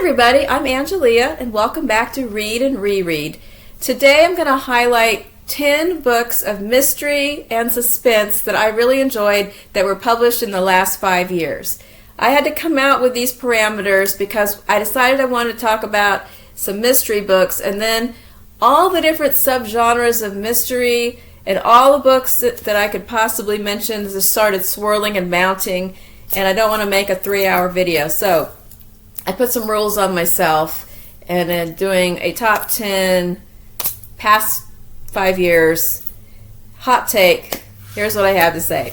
everybody, I'm Angelia and welcome back to Read and Reread. Today I'm going to highlight 10 books of mystery and suspense that I really enjoyed that were published in the last 5 years. I had to come out with these parameters because I decided I wanted to talk about some mystery books and then all the different subgenres of mystery and all the books that I could possibly mention just started swirling and mounting, and I don't want to make a 3-hour video. So I put some rules on myself and then doing a top 10 past 5 years. Hot take, here's what I have to say.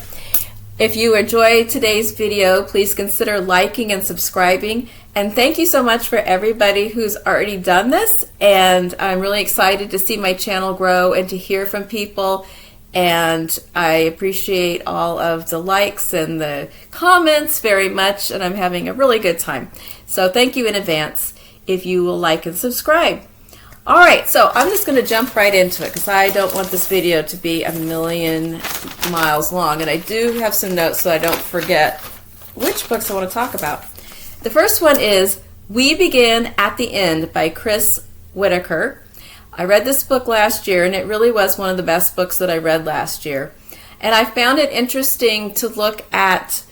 If you enjoyed today's video, please consider liking and subscribing. And thank you so much for everybody who's already done this. And I'm really excited to see my channel grow and to hear from people. And I appreciate all of the likes and the comments very much. And I'm having a really good time. So thank you in advance if you will like and subscribe. All right, so I'm just going to jump right into it because I don't want this video to be a million miles long. And I do have some notes so I don't forget which books I want to talk about. The first one is We Begin at the End by Whitaker. I read this book last year, and it really was one of the best books that I read last year. And I found it interesting to look at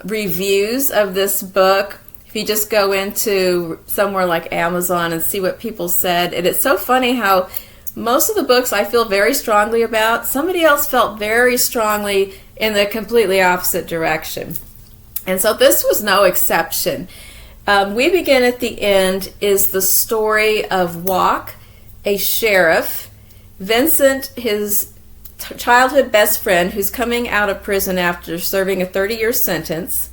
reviews of this book. If you just go into somewhere like Amazon and see what people said, and it's so funny how most of the books I feel very strongly about, somebody else felt very strongly in the completely opposite direction. And so this was no exception. We Begin at the End is the story of Walk, a sheriff, Vincent, his childhood best friend who's coming out of prison after serving a 30-year sentence,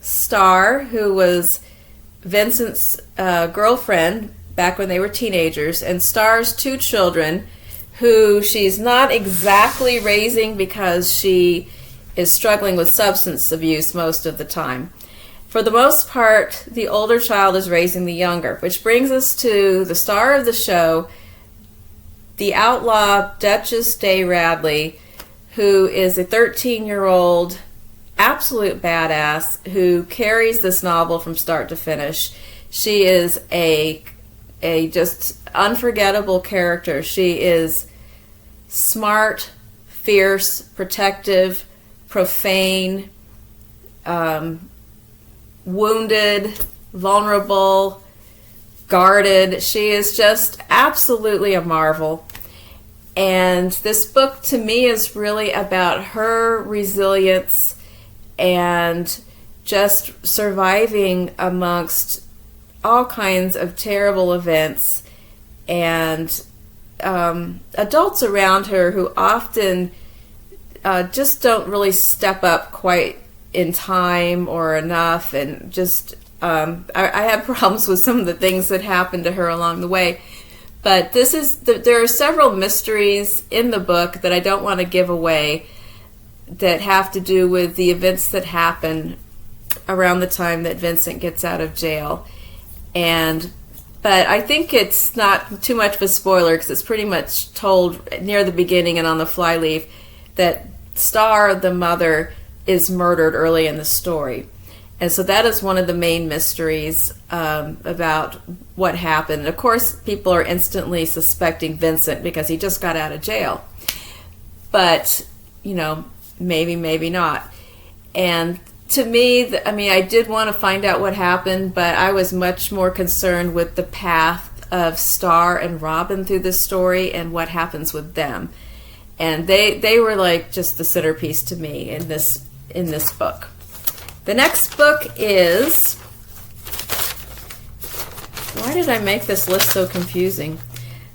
Star, who was Vincent's girlfriend back when they were teenagers, and Star's 2 children who she's not exactly raising because she is struggling with substance abuse most of the time. For the most part, the older child is raising the younger, which brings us to the star of the show, the outlaw Duchess Day Radley, who is a 13-year-old absolute badass who carries this novel from start to finish. She is a just unforgettable character. She is smart, fierce, protective, profane, wounded, vulnerable, guarded. She is just absolutely a marvel. And this book to me is really about her resilience and just surviving amongst all kinds of terrible events, and adults around her who often just don't really step up quite in time or enough, and just I had problems with some of the things that happened to her along the way. But there are several mysteries in the book that I don't want to give away that have to do with the events that happen around the time that Vincent gets out of jail. But I think it's not too much of a spoiler because it's pretty much told near the beginning and on the flyleaf that Star, the mother, is murdered early in the story. And so that is one of the main mysteries about what happened. And of course, people are instantly suspecting Vincent because he just got out of jail. But, maybe not. And to me, I did want to find out what happened, but I was much more concerned with the path of Star and Robin through this story and what happens with them. And they were like just the centerpiece to me in this book. The next book is, why did I make this list so confusing?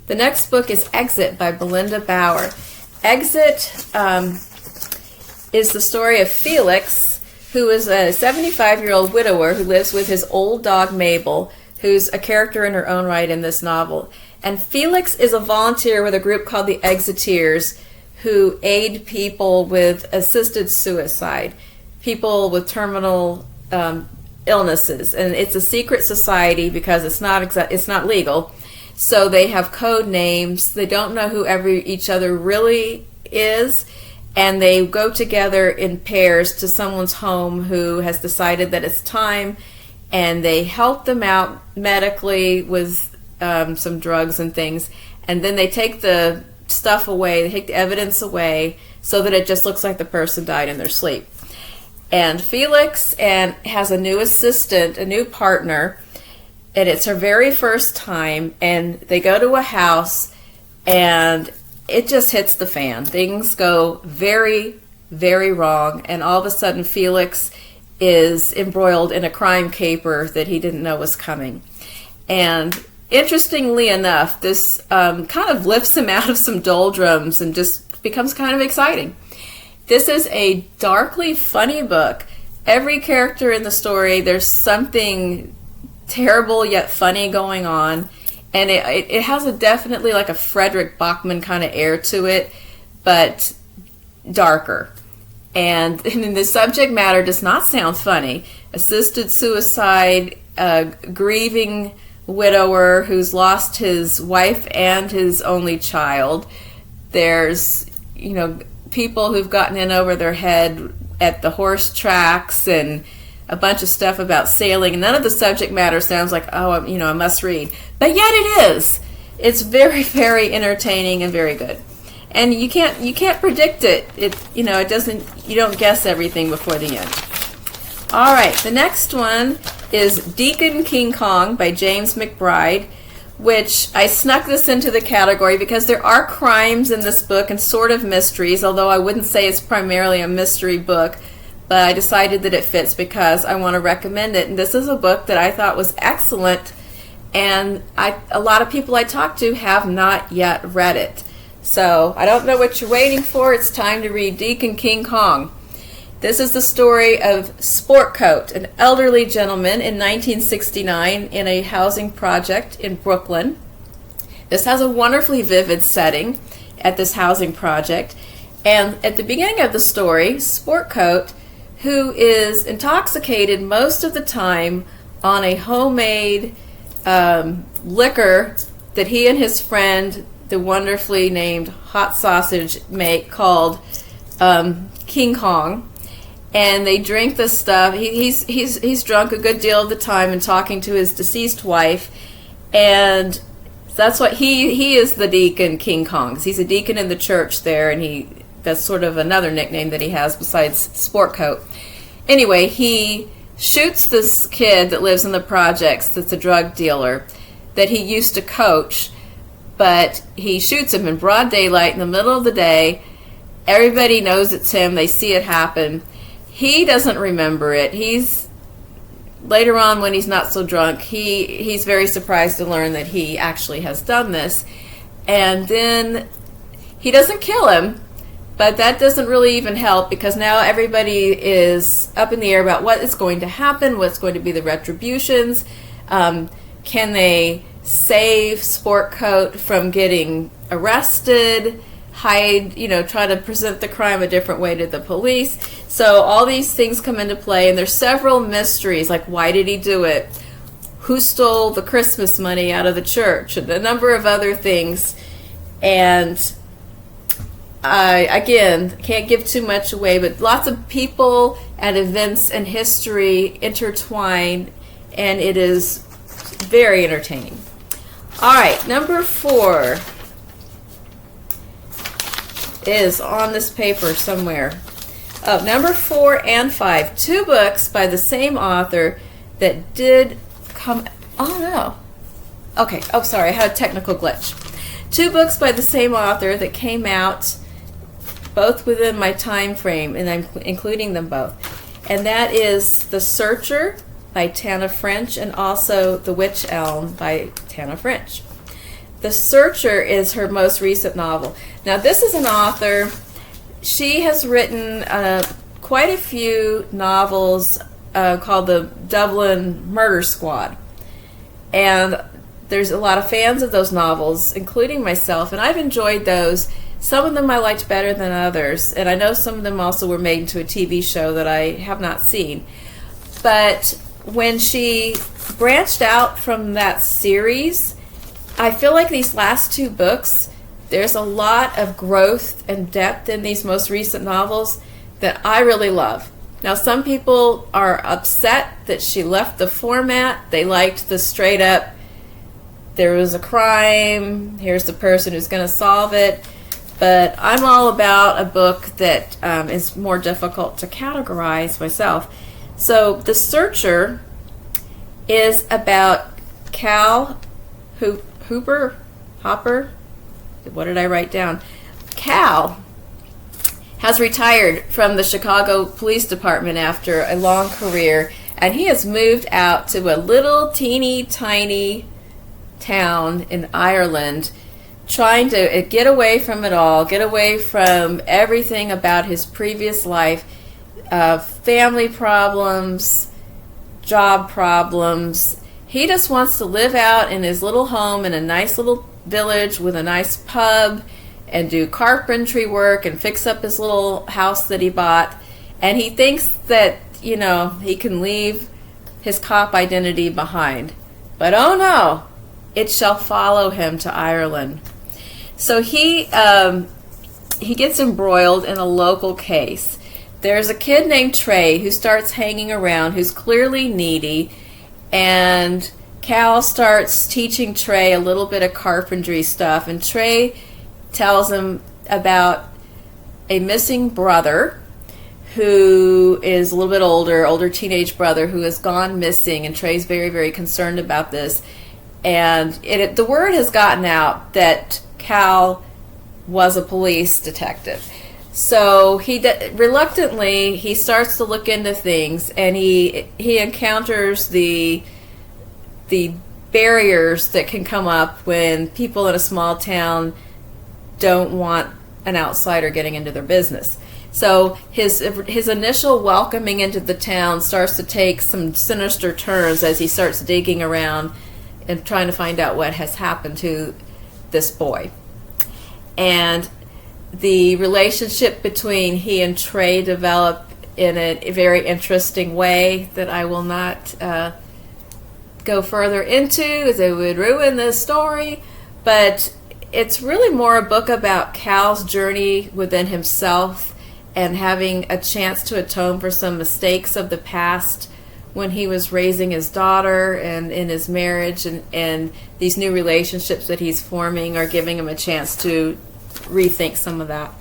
The next book is Exit by Belinda Bauer. Exit is the story of Felix, who is a 75-year-old widower who lives with his old dog Mabel, who's a character in her own right in this novel. And Felix is a volunteer with a group called the Exiteers, who aid people with assisted suicide, people with terminal illnesses. And it's a secret society because it's not legal. So they have code names. They don't know who each other really is. And they go together in pairs to someone's home who has decided that it's time and they help them out medically with some drugs and things, and then they take the stuff away, they take the evidence away so that it just looks like the person died in their sleep. And Felix has a new assistant, a new partner, and it's her very first time, and they go to a house and it just hits the fan. Things go very, very wrong, and all of a sudden Felix is embroiled in a crime caper that he didn't know was coming. And interestingly enough, this kind of lifts him out of some doldrums and just becomes kind of exciting. This is a darkly funny book. Every character in the story, there's something terrible yet funny going on. And it has definitely like a Frederick Bachman kind of air to it, but darker. And the subject matter does not sound funny. Assisted suicide, a grieving widower who's lost his wife and his only child. There's, people who've gotten in over their head at the horse tracks and a bunch of stuff about sailing. And none of the subject matter sounds like, I must read. But yet it is. It's very, very entertaining and very good. And you can't predict it. It doesn't. You don't guess everything before the end. All right, the next one is Deacon King Kong by James McBride, which I snuck this into the category because there are crimes in this book and sort of mysteries, although I wouldn't say it's primarily a mystery book, but I decided that it fits because I want to recommend it. And this is a book that I thought was excellent, and a lot of people I talked to have not yet read it. So I don't know what you're waiting for. It's time to read Deacon King Kong. This is the story of Sportcoat, an elderly gentleman in 1969 in a housing project in Brooklyn. This has a wonderfully vivid setting at this housing project. And at the beginning of the story, Sportcoat, who is intoxicated most of the time on a homemade liquor that he and his friend, the wonderfully named hot sausage, make called King Kong. And they drink this stuff. He's drunk a good deal of the time and talking to his deceased wife, and that's what he is, the deacon King Kong. He's a deacon in the church there, and that's sort of another nickname that he has besides Sportcoat. Anyway, he shoots this kid that lives in the projects that's a drug dealer that he used to coach, but he shoots him in broad daylight in the middle of the day. Everybody knows it's him. They see it happen. He doesn't remember it. Later on, when he's not so drunk, he's very surprised to learn that he actually has done this. And then he doesn't kill him, but that doesn't really even help because now everybody is up in the air about what is going to happen, what's going to be the retributions. Can they save Sportcoat from getting arrested? Try to present the crime a different way to the police. So all these things come into play, and there's several mysteries, like why did he do it? Who stole the Christmas money out of the church? And a number of other things. And I can't give too much away, but lots of people and events and history intertwine, and it is very entertaining. All right, number 4 is on this paper somewhere. Number 4 and 5, 2 books by the same author that did come. Oh no. Okay. Oh, sorry. I had a technical glitch. 2 books by the same author that came out both within my time frame, and I'm including them both. And that is The Searcher by Tana French and also The Witch Elm by Tana French. The Searcher is her most recent novel. Now, this is an author. She has written quite a few novels called the Dublin Murder Squad. And there's a lot of fans of those novels, including myself, and I've enjoyed those. Some of them I liked better than others, and I know some of them also were made into a TV show that I have not seen. But when she branched out from that series, I feel like these last 2 books, there's a lot of growth and depth in these most recent novels that I really love. Now, some people are upset that she left the format. They liked the straight up, there was a crime, here's the person who's going to solve it. But I'm all about a book that is more difficult to categorize myself. So The Searcher is about Cal Hopper. What did I write down? Cal has retired from the Chicago Police Department after a long career, and he has moved out to a little teeny tiny town in Ireland, trying to get away from it all, get away from everything about his previous life, family problems, job problems. He just wants to live out in his little home in a nice little village with a nice pub and do carpentry work and fix up his little house that he bought. And he thinks that, he can leave his cop identity behind. But oh no, it shall follow him to Ireland. So he gets embroiled in a local case. There's a kid named Trey who starts hanging around, who's clearly needy, and Cal starts teaching Trey a little bit of carpentry stuff, and Trey tells him about a missing brother who is a little bit older teenage brother who has gone missing, and Trey's very, very concerned about this. And the word has gotten out that Cal was a police detective. So reluctantly he starts to look into things, and he encounters the barriers that can come up when people in a small town don't want an outsider getting into their business. So his initial welcoming into the town starts to take some sinister turns as he starts digging around and trying to find out what has happened to this boy. And the relationship between he and Trey develop in a very interesting way that I will not go further into, as it would ruin the story. But it's really more a book about Cal's journey within himself and having a chance to atone for some mistakes of the past when he was raising his daughter and in his marriage, and these new relationships that he's forming are giving him a chance to rethink some of that.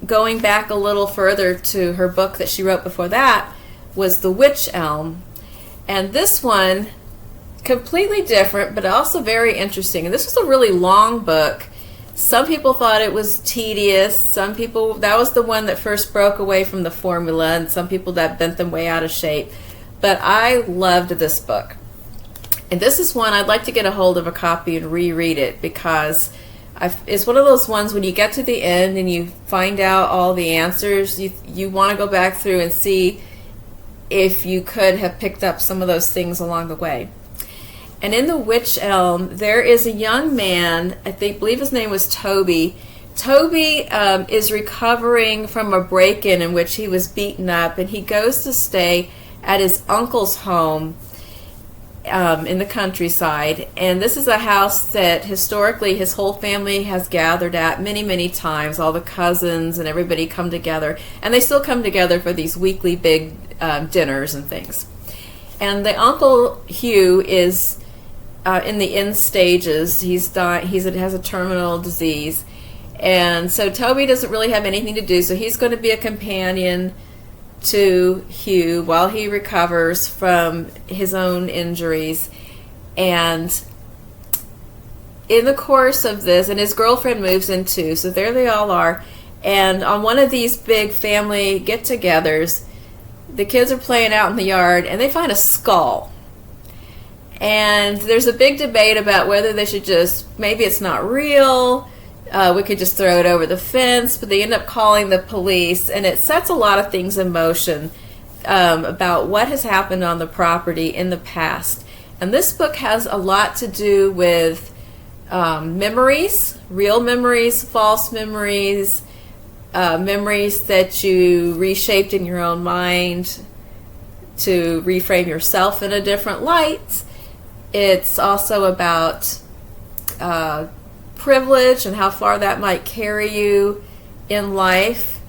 Going back a little further to her book that she wrote before that was The Witch Elm. And this one, completely different, but also very interesting. And this was a really long book. Some people thought it was tedious. Some people, that was the one that first broke away from the formula, and some people that bent them way out of shape. But I loved this book. And this is one I'd like to get a hold of a copy and reread it, because it's one of those ones when you get to the end and you find out all the answers, you want to go back through and see if you could have picked up some of those things along the way. And in The Witch Elm, there is a young man, believe his name was Toby. Toby is recovering from a break-in in which he was beaten up, and he goes to stay at his uncle's home in the countryside. And this is a house that historically his whole family has gathered at many, many times. All the cousins and everybody come together, and they still come together for these weekly big dinners and things. And the uncle, Hugh, is in the end stages. He has a terminal disease, and so Toby doesn't really have anything to do, so he's going to be a companion to Hugh while he recovers from his own injuries. And in the course of this, and his girlfriend moves in too, so there they all are, and on one of these big family get-togethers, the kids are playing out in the yard, and they find a skull. And there's a big debate about whether they should maybe it's not real, we could just throw it over the fence, but they end up calling the police, and it sets a lot of things in motion about what has happened on the property in the past. And this book has a lot to do with memories, real memories, false memories, memories that you reshaped in your own mind to reframe yourself in a different light. It's also about privilege and how far that might carry you in life.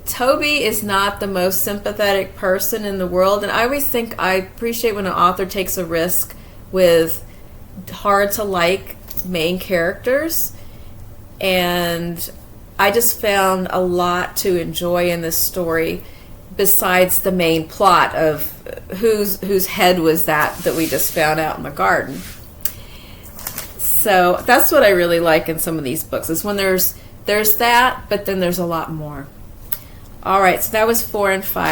Toby is not the most sympathetic person in the world, and I always think I appreciate when an author takes a risk with hard to like main characters, and I just found a lot to enjoy in this story besides the main plot of whose head was that we just found out in the garden. So that's what I really like in some of these books, is when there's that, but then there's a lot more. All right, so that was 4 and 5.